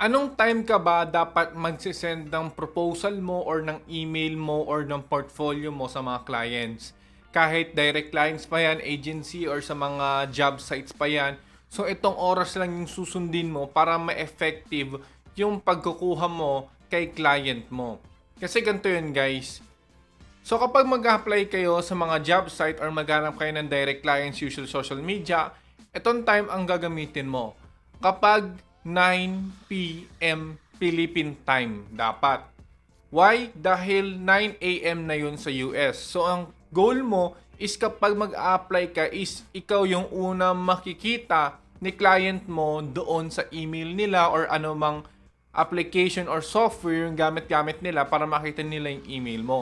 Anong time ka ba dapat magsisend ng proposal mo or ng email mo or ng portfolio mo sa mga clients? Kahit direct clients pa yan, agency or sa mga job sites pa yan. So itong oras lang yung susundin mo para ma-effective yung pagkukuha mo kay client mo. Kasi ganito yun guys. So kapag mag-apply kayo sa mga job site or maghanap kayo ng direct clients using social media, itong time ang gagamitin mo. Kapag 9 p.m. Philippine time dapat. Why? Dahil 9 a.m. na yun sa US. So ang goal mo is kapag mag-apply ka is ikaw yung una makikita ni client mo doon sa email nila or anumang application or software yung gamit-gamit nila para makita nila yung email mo.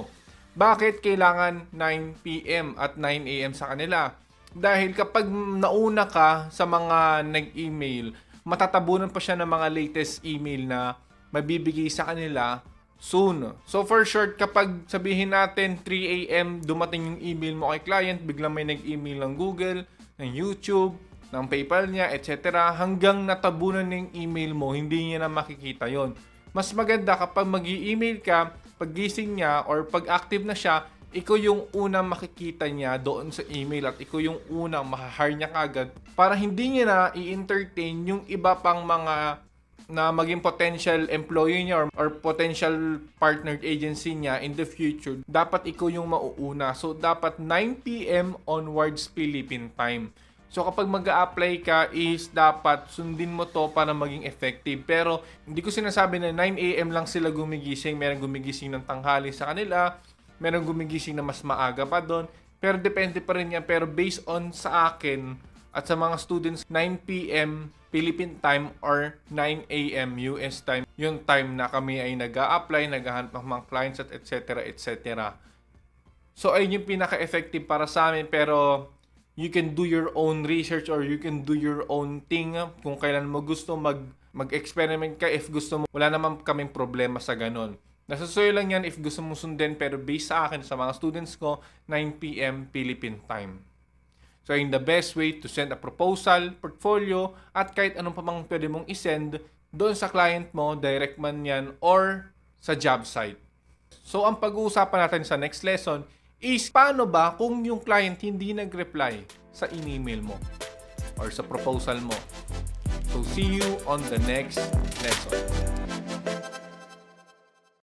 Bakit kailangan 9 p.m. at 9 a.m. sa kanila? Dahil kapag nauna ka sa mga nag-email, matatabunan pa siya ng mga latest email na mabibigay sa kanila soon. So for short, kapag sabihin natin 3 a.m. dumating yung email mo kay client, biglang may nag-email ng Google, ng YouTube, ng PayPal niya, etc. Hanggang natabunan ng email mo, hindi niya na makikita yon. Mas maganda kapag mag-i-email ka, paggising niya or pag-active na siya, ikaw yung unang makikita niya doon sa email at ikaw yung unang mahahire niya kagad para hindi niya na i-entertain yung iba pang mga na maging potential employee niya or potential partnered agency niya in the future. Dapat ikaw yung mauuna. So, dapat 9 p.m. onwards Philippine time. So, kapag mag-a-apply ka is dapat sundin mo to para maging effective. Pero, hindi ko sinasabi na 9 a.m. lang sila gumigising. Meron gumigising ng tanghali sa kanila. Meron gumigising na mas maaga pa doon. Pero depende pa rin yan. Pero based on sa akin at sa mga students, 9 p.m. Philippine time or 9 a.m. US time, yung time na kami ay nag-a-apply, naghahanap ng mga clients at etc. etc. So ayun yung pinaka-effective para sa amin, pero you can do your own research or you can do your own thing kung kailan mo gusto mag-experiment ka. If gusto mo, wala naman kaming problema sa ganun. Nasusuyo lang yan if gusto mo sundin, pero based sa akin, sa mga students ko, 9 p.m. Philippine time. So, yung the best way to send a proposal, portfolio, at kahit anong pa mang pwede mong isend doon sa client mo, direct man yan, or sa job site. So, ang pag-uusapan natin sa next lesson is paano ba kung yung client hindi nag-reply sa in-email mo or sa proposal mo. So, see you on the next lesson.